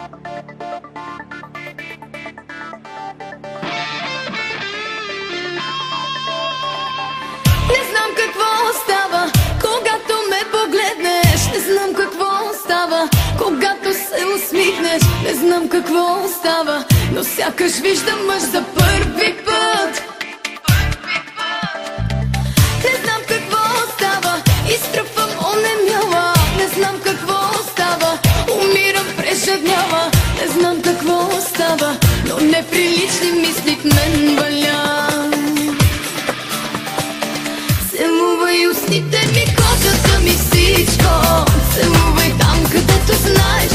Не знам какво става, когато ме погледнеш. Не знам какво става, когато се усмихнеш. Не знам какво става, но сякаш виждам мъж за първи път. Не знам какво става, изтръпвам онемяла. Не знам какво става, умирам прежеднява. Не знам какво става, но неприлични мисли в мен валят. Целувай устните ми, кожата ми, всичко. Целувай там, където знаеш,